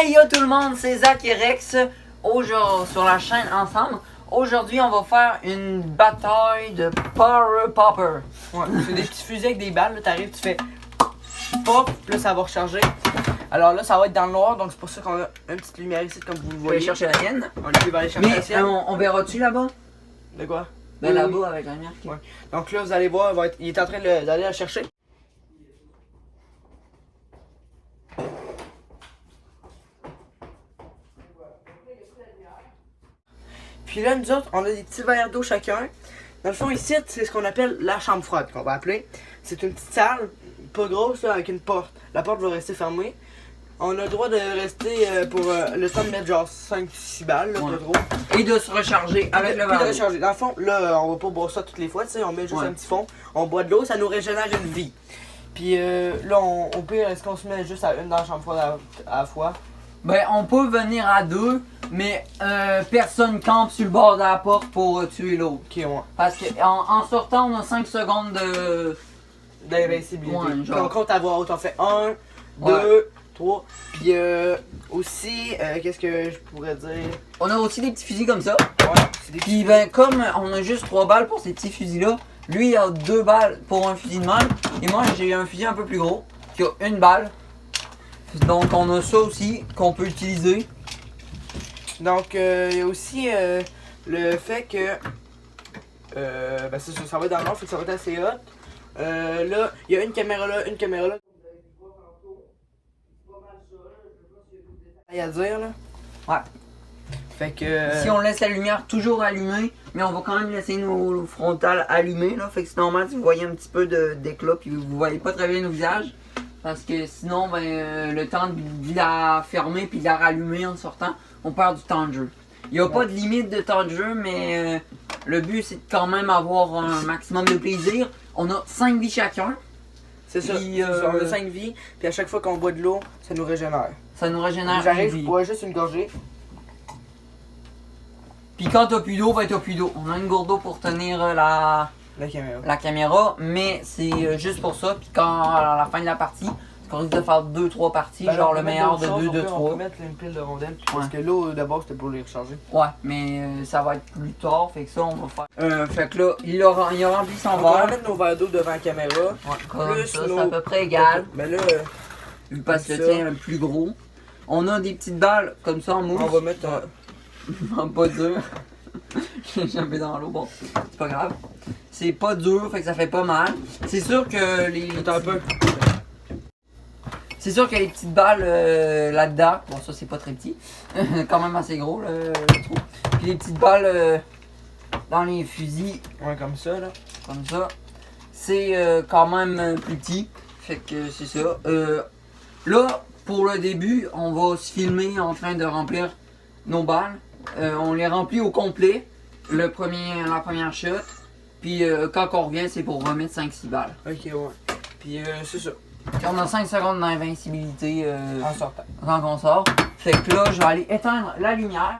Hey yo tout le monde, c'est Zach et Rex aujourd'hui sur la chaîne Ensemble. Aujourd'hui, on va faire une bataille de Power Popper. Ouais, c'est des petits fusils avec des balles, là, t'arrives, tu fais pop, puis là ça va recharger. Alors là, ça va être dans le noir, donc c'est pour ça qu'on a une petite lumière ici, comme vous le Je vais voyez. aller chercher la tienne. On va aller chercher la Mais sienne. on verra-tu là-bas? De quoi? Ben Oui, là-bas oui. avec la lumière. Ouais. Donc là, vous allez voir, il est en train d'aller la chercher. Puis là, nous autres, on a des petits verres d'eau chacun. Dans le fond, ici, c'est ce qu'on appelle la chambre froide, qu'on va appeler. C'est une petite salle, pas grosse, là, avec une porte. La porte va rester fermée. On a le droit de rester pour le temps de mettre genre 5-6 balles, là, Ouais. pas trop. Et de se recharger avec le Puis de verre. recharger. Dans le fond, là, on va pas boire ça toutes les fois, tu sais, on met juste Ouais. un petit fond, on boit de l'eau, ça nous régénère une vie. Puis là, au pire, est-ce qu'on se met juste à une dans la chambre froide à la fois? Ben on peut venir à deux, mais personne campe sur le bord de la porte pour tuer l'autre. Ok, ouais. Parce que en sortant, on a 5 secondes de... D'invincibilité. Ouais, Puis genre. on compte à voix haute, on fait 1, 2, Ouais. 3. Puis aussi, qu'est-ce que je pourrais dire? On a aussi des petits fusils comme ça. Ouais, c'est des Puis ben comme on a juste 3 balles pour ces petits fusils là, lui il a 2 balles pour un fusil de même. Et moi j'ai un fusil un peu plus gros qui a 1 balle. Donc on a ça aussi qu'on peut utiliser. Donc, il y a aussi le fait que. Ben, ça va être dans le noir, fait que ça va être assez hot. Là, il y a une caméra là, une caméra là. Il y a à dire là. Ouais. Fait que. Si on laisse la lumière toujours allumée, mais on va quand même laisser nos frontales allumées là. Fait que c'est normal si vous voyez un petit peu d'éclat puis vous voyez pas très bien nos visages. Parce que sinon, ben, le temps de la fermer puis de la rallumer en sortant, on perd du temps de jeu. Il n'y a pas de limite de temps de jeu, mais le but c'est de quand même avoir un maximum de plaisir. On a 5 vies chacun, C'est ça. Puis, C'est ça, on a 5 vies, puis à chaque fois qu'on boit de l'eau, ça nous régénère. ça nous régénère une J'arrive, je vie. bois juste une gorgée. Puis quand t'as plus d'eau, ben t'as plus d'eau. On a une gourde d'eau pour tenir La caméra. la caméra, mais c'est juste pour ça. Puis quand à la fin de la partie, on risque de faire 2-3 parties, Ben, genre on le peut mettre meilleur de d'autres 2, choses, de on 3. peut mettre une pile de rondelles, Ouais. parce que l'eau d'abord c'était pour les recharger. Ouais, mais ça va être plus tard, fait que ça on va faire. Fait que là, il a rempli son On va verre. mettre nos verres d'eau devant la caméra. Ouais, comme plus ça, nos- c'est à peu près égal. Mais là, Vu parce que ça. le tien est un plus gros. On a des petites balles comme ça en mousse. on va mettre. Pas dur. J'ai jumpé dans l'eau, bon, c'est pas grave. C'est pas dur, fait que ça fait pas mal. C'est sûr que les. Attends un peu. C'est sûr qu'il y a les petites balles là-dedans. Bon, ça c'est pas très petit. Quand même assez gros, le trou. Puis les petites balles dans les fusils, Ouais, comme ça là. comme ça. C'est quand même plus petit. Fait que c'est ça. Là, pour le début, on va se filmer en train de remplir nos balles. On les remplit au complet. La première shot. Puis quand on revient, c'est pour remettre 5-6 balles. Ok, ouais. Puis c'est ça. Puis on a 5 secondes d'invincibilité En sortant. quand on sort. Fait que là, je vais aller éteindre la lumière.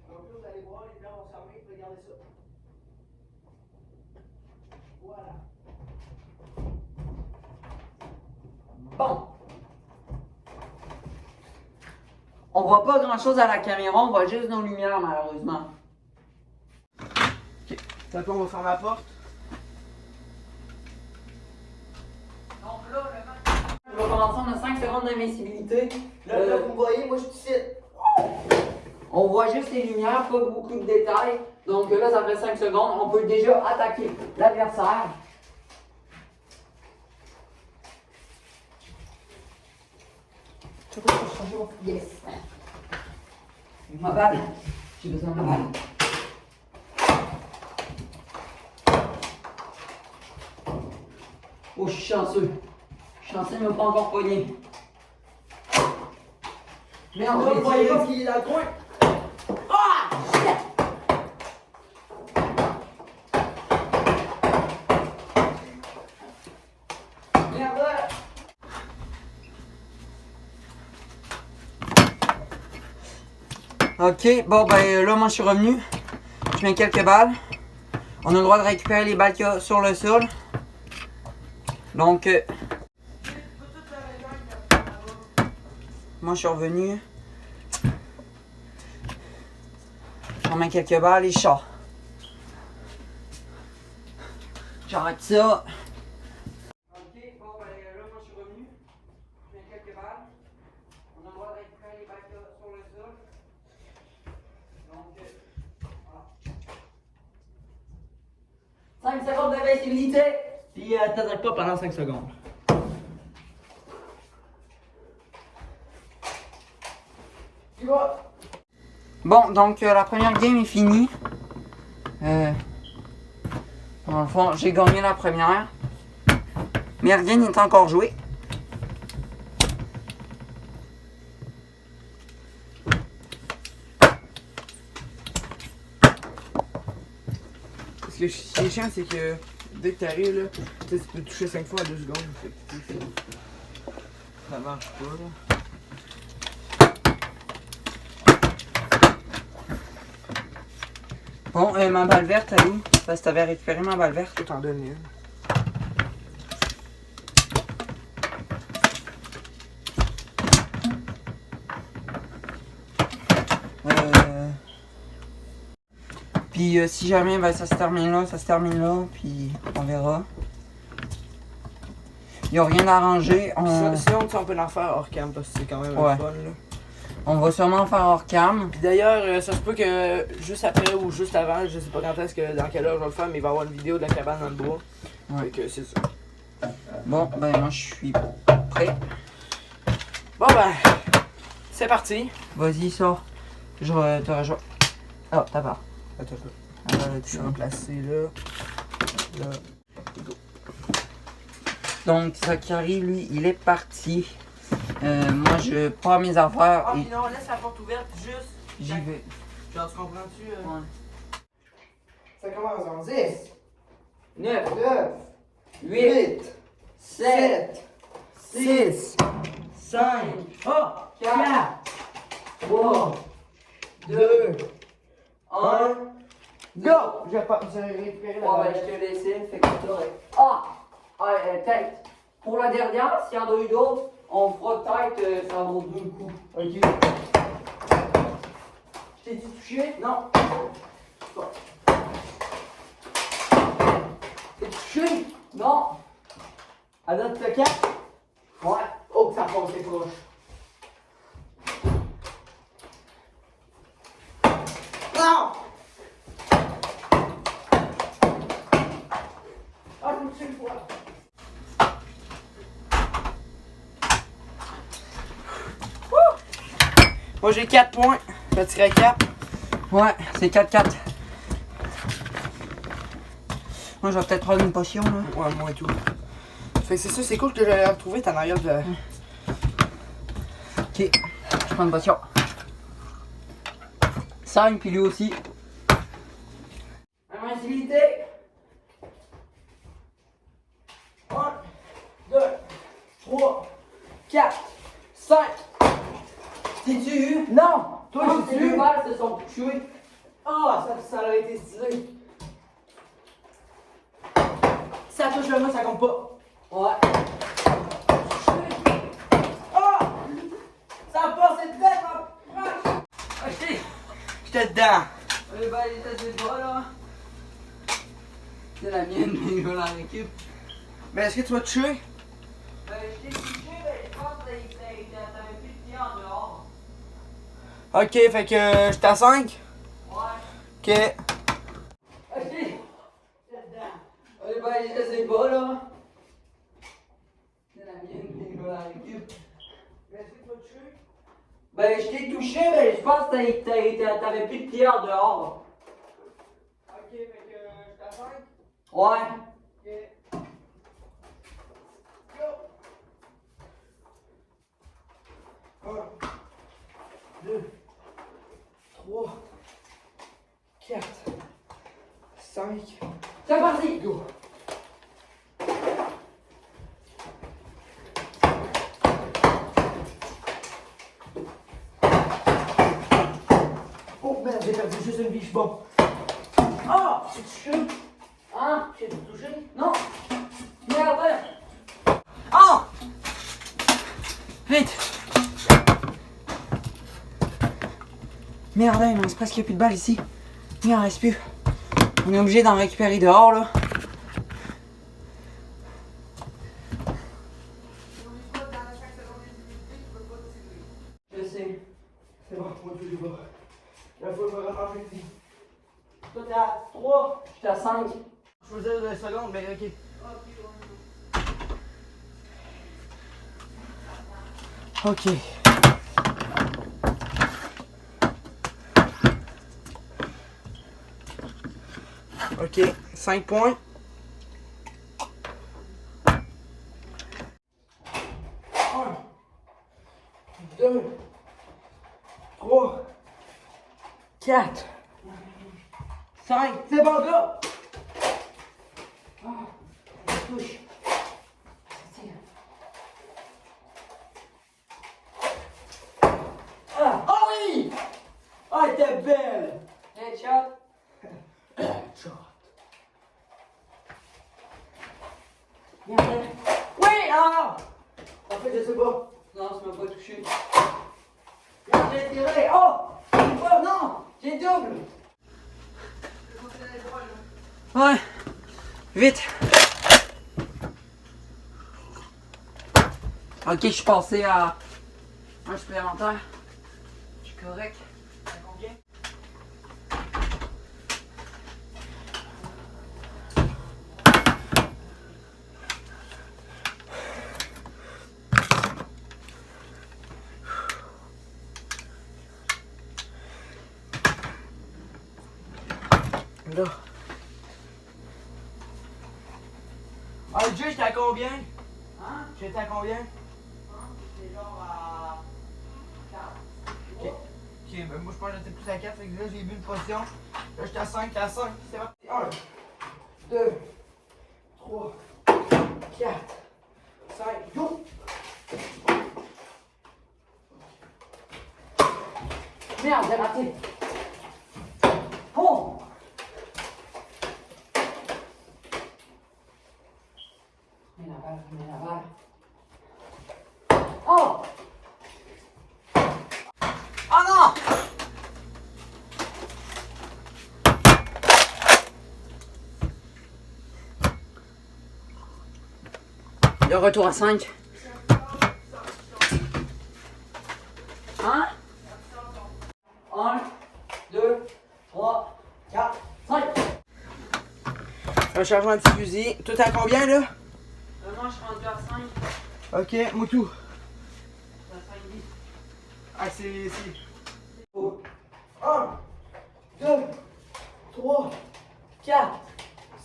Donc là, vous allez voir, les blancs vont se fermer, regardez ça. Voilà. Bon. On voit pas grand chose à la caméra, on voit juste nos lumières malheureusement. Donc là, on va fermer la porte. Donc là, on va commencer, on a 5 secondes d'invincibilité. Là, vous me voyez, moi je suis ici. On voit juste les lumières, pas beaucoup de détails. Donc là, ça fait 5 secondes, on peut déjà attaquer l'adversaire. Yes. Ma balle. J'ai besoin de ma balle. Oh, je suis chanceux. Je suis chanceux, il m'a pas encore pogné. Merde, Là, j'ai vous voyez tiré. pas qu'il est dans le coin. Ah! Shit! Merde! Ok, bon ben là moi je suis revenu. Je mets quelques balles. On a le droit de récupérer les balles qu'il y a sur le sol. Donc, moi je suis revenu. On met quelques balles, les chats. J'arrête ça. Ok, bon, ben là, moi je suis revenu. Je mets quelques balles. On a le droit d'être prêt les balles sur le sol. Donc, voilà. 5 secondes d'invincibilité. Puis t'attaques pas pendant 5 secondes. Tu vois? Bon, donc la première game est finie. Dans le fond, j'ai gagné la première. Mais rien n'est encore joué. Ce qui est chiant, c'est que dès que t'arrives là, tu peux toucher 5 fois à 2 secondes. Fait que, ça marche pas là. Bon, ma balle verte, elle est où? Parce que t'avais récupéré ma balle verte. Je t'en donne une. Puis si jamais ben, ça se termine là, puis on verra. Il n'y a rien d'arrangé. Sinon, on peut en faire hors cam parce que c'est quand même Ouais. fun là. On va sûrement faire hors cam. Puis d'ailleurs, ça se peut que juste après ou juste avant, je sais pas quand est-ce que dans quelle heure je vais le faire, mais il va y avoir une vidéo de la cabane dans le bois. Ouais. Fait que c'est ça. Bon, ben moi je suis prêt. Bon ben, c'est parti. Vas-y, sors. Je te rejoins. Oh, t'as pas. Attends un peu. Ah, là, Je suis remplacé là. Là. Donc, Zakari, lui, il est parti. Moi, je prends mes affaires Ah, et puis non, laisse la porte ouverte juste. j'y vais. Genre, tu comprends-tu? Ouais. Ça commence en 10, 9, 9, 8, 7, 6, 5, 4, 3, 2, 1, go! J'ai récupéré la Ouais, balle. je te laissais, fait que c'est correct. Ah! Ouais, tête. Pour la dernière, s'il y en a eu d'autres, on fera tête, ça vaut 2 coups. Ok. T'es-tu touché? Non. T'es touché? Non. À date, t'as 4? Ouais. Oh, ça passe, c'est proche. Non! Ah, je me suis une fois. Moi j'ai 4 points. Je vais tirer 4. Ouais, c'est 4-4. Moi, je vais peut-être prendre une potion, là. Ouais, moi et tout. Fait que c'est ça, c'est cool que j'allais retrouver ta arrière de. Ok, je prends une potion. 5, puis lui aussi. Invincibilité. 1, 2, 3, 4, 5. T'es-tu eu? Non! Toi, Non, j'ai ces deux tué. balles se sont tuées. Ah, ça aurait été stylé. Ça touche le mot, ça compte pas. Ouais. Ah! Ça a passé dedans, Ok. J'étais dedans. Les balles étaient des bras, là. C'est la mienne, mais je vais la récup. Mais est-ce que tu vas toucher? Ben, je t'ai touché, mais je pense que t'avais plus de pied en dehors. Ok, fait que j'étais à 5. Ouais. Ok. Ok. Les balles étaient des bras, là. C'est la mienne, mais je vais la récup. Mais est-ce que tu vas toucher? Ben, je t'ai touché, mais je pense que t'avais plus de pied en dehors. Ok, fait que j'étais à 5. Ouais. Ok. Go! 1, 2, 3, 4, 5. C'est parti. Go! Oh merde, j'ai perdu juste une vie, je suis bon. Ah! C'est touché? Hein? J'ai touché? Non. Merde. Vite! Merde, il me reste presque plus de balles ici. Il en reste plus. On est obligé d'en récupérer dehors là. Je sais. C'est bon, moi tous les pas. La fois, je vais ramasser ici. Toi, t'es à 3. J'étais à 5. Je faisais 2 secondes, mais ok. Ok. Ok, 5 points. 1, 2, 3, 4, 5. C'est bon, là! Ah, je touche. Ah, oh oui! Ah, elle était belle! Headshot. Shot. Merde. Oui! Ah! En fait, je sais pas. Non, ça m'a pas touché. J'ai tiré. Oh! Oh non! J'ai double! Ouais. Vite. Ok, je suis passé à un supplémentaire. Je suis correct. Ça combien? Là. Ah, le jeu, j'étais à combien? Hein? J'étais à combien? C'est genre à 4. Ok. Ok, ben moi je pense que j'étais plus à 4, fait que là j'ai vu une position. Là j'étais à 5, à 5. C'est parti. 1, 2, 3, 4, 5, go! Merde, j'ai raté. Oh! Mets la balle, mets la balle. Oh! Oh non! Le retour à 5. Hein? 1, 2, 3, 4, 5. Un chargement de fusil. Tout à combien là? Moi, je suis rendu à 5. Ok, Moutou. À 5 vies. Ah, c'est. 1, 2, 3, 4,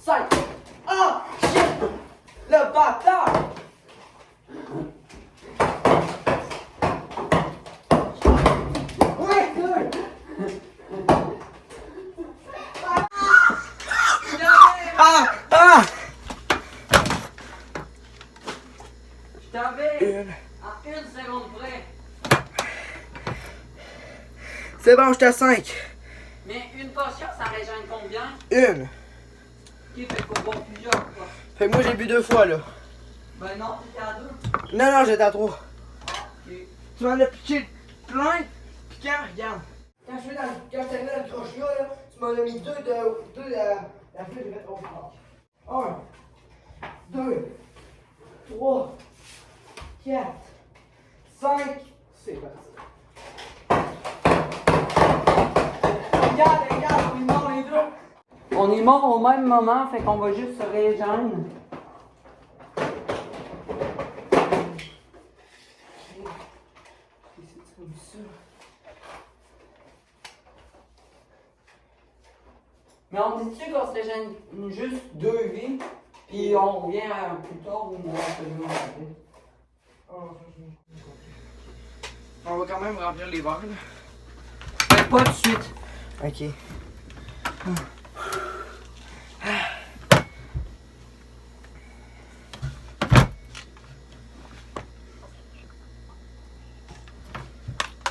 5. Ah! Shit! Le bâtard! Ouais, deux! Ah! Ah! Je t'avais Une. à 1 seconde près. C'est bon, j'étais à 5. Mais une potion, ça régène combien? Une. Ok, fait qu'il faut boire plusieurs fois. Fait que moi j'ai bu 2 fois là. Ben non, t'étais à 2. Non, non, j'étais à 3. Ok. Tu m'en as piqué plein. Pis quand, regarde. Quand je t'ai mis dans le crochet là, tu m'en as mis 2 de la flèche, j'ai fait au fort. 1, 2, 3, 4, 5. C'est parti. Regarde, on est morts les deux. On est mort au même moment, fait qu'on va juste se régénérer. C'est comme ça. Mais on dit-tu qu'on se régène juste 2 vies, puis on revient à plus tard ou moins On va quand même remplir les verres là. Ben, pas tout de suite. Ok.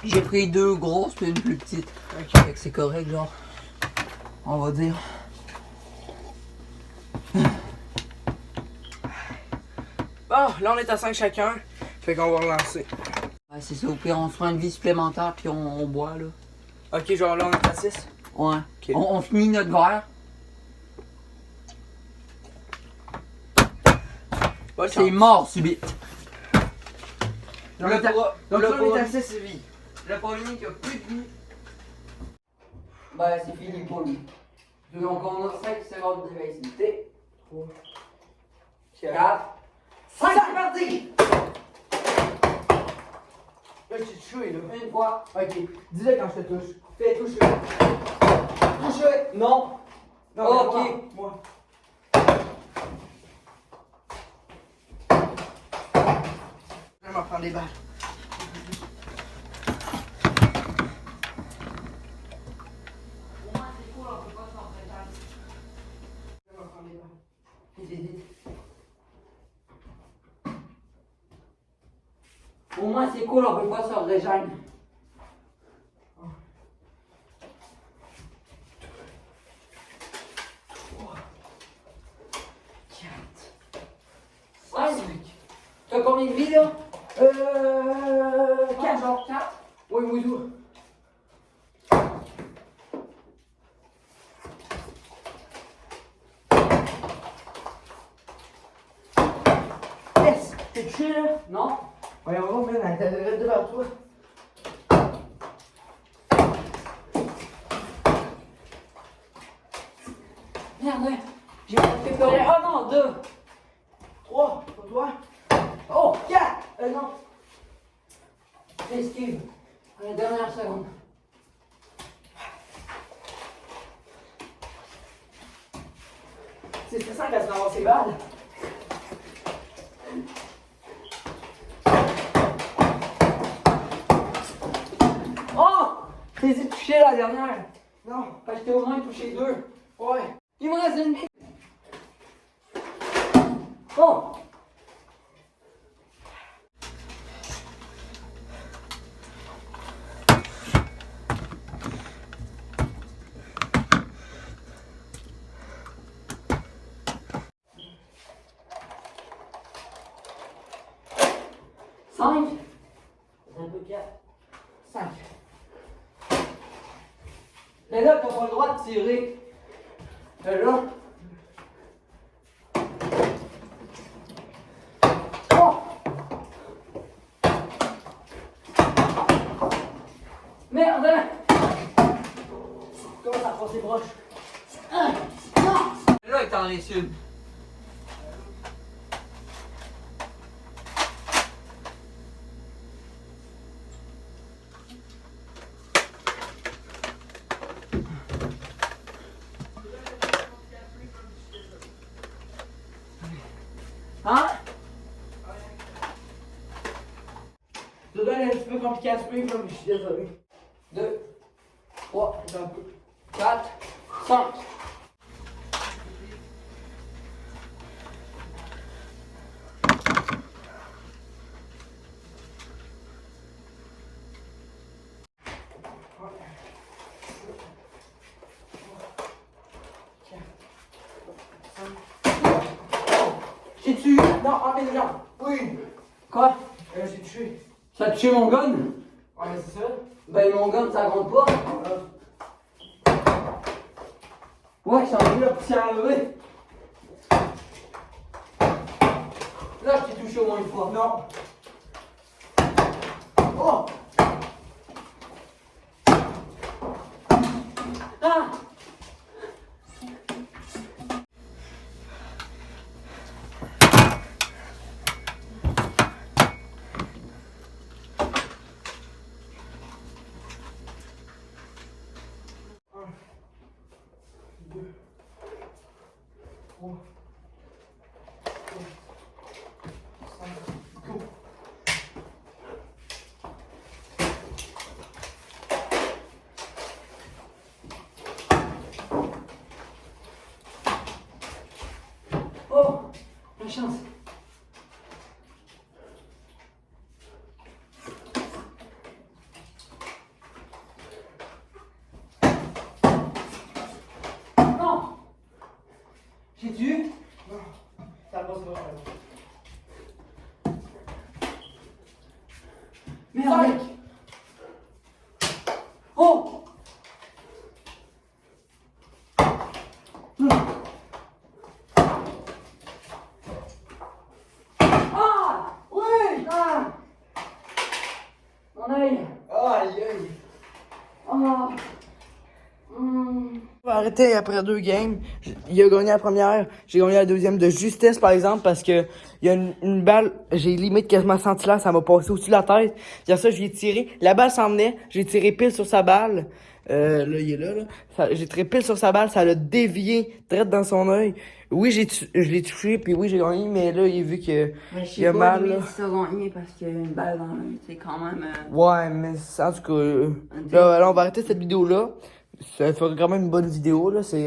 J'ai pris 2 grosses puis une plus petite. Ok. Fait que c'est correct, genre. On va dire. Bon, là on est à 5 chacun. Fait qu'on va relancer. Ouais, c'est ça, au pire, on se prend une vie supplémentaire puis on boit, là. Ok, genre là, on est à 6. Ouais. Ok. On finit notre verre. Bonne C'est chance. mort subite. Donc, Le pro- donc le là, on est à pro- 6 vie. Le premier qui a plus de vie, ben c'est fini pour lui. Donc on a 5 secondes d'invincibilité. 3, 4, 5, c'est parti! Là, je suis touché, là. Une fois. Ok, dis-le quand je te touche. Fais toucher. Toucher. Non. Non, Ok. mais moi. Je vais m'en prendre des balles. Je vais m'en prendre des balles. Vite, vite, vite. Au moins c'est cool, on peut pas se rejoindre. T'as combien de vies là? 4 genre 4? Oui, oui, oui. Yes! T'es touché là? Non? Voyons voir, man, elle était devant toi. Merde, j'ai fait pleurer. Oh non, 2. 3, pour toi. Oh, 4! Non. esquive. À la dernière seconde. C'est stressant quand tu vas avoir ses balles. Oh! T'es touché la dernière. Non. Parce que t'es au moins touché 2. Ouais. Il me reste une vie. Oh! Cinq. Un peu 4. 5. Et là, t'as pas le droit de tirer. Et là. Oh! Merde! Comment ça prend ses broches? Non! Là, il t'en reste une. Hein? Ça doit être un petit peu compliqué à suivre, comme je suis désolé. 2, 3, C'est un peu. 4, 5. J'ai tué. Non, en mes jambes. Oui. Quoi? J'ai touché. Ça a touché mon gun? Ouais, mais c'est ça. Ben mon gun ça compte pas. Ouais, j'ai envie la poussière à lever. Là, je t'ai touché au moins une fois. Non. Oh! Ah! Deux. 3. 4. 5. Go. Merde! Oh! Ah! Ouais! Ah! Mon œil! Aïe aïe! Ah! On va arrêter après 2 games. Il a gagné la première, j'ai gagné la deuxième de justesse par exemple parce que il y a une balle, j'ai limite quasiment senti là, ça m'a passé au-dessus de la tête. Puis ça, j'ai tiré, la balle s'en venait, j'ai tiré pile sur sa balle. Là, il est là. J'ai tiré pile sur sa balle, ça l'a dévié direct dans son œil. Oui, je l'ai touché, puis oui, j'ai gagné, mais là, il a vu que Mais je il a sais pas, mal, lui, là. si t'as gagné parce qu'il y a une balle dans l'œil, c'est quand même... Ouais, mais en tout cas, là, on va arrêter cette vidéo-là. Ça fait quand même une bonne vidéo, là. Tu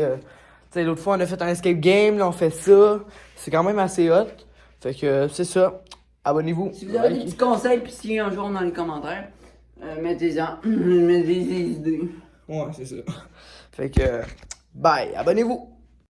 sais, l'autre fois, on a fait un escape game, là, on fait ça. C'est quand même assez hot. Fait que, c'est ça. Abonnez-vous. Si vous avez des petits conseils, puis si un jour dans les commentaires, mettez-en. Mettez des idées. Ouais, c'est ça. Fait que, bye. Abonnez-vous.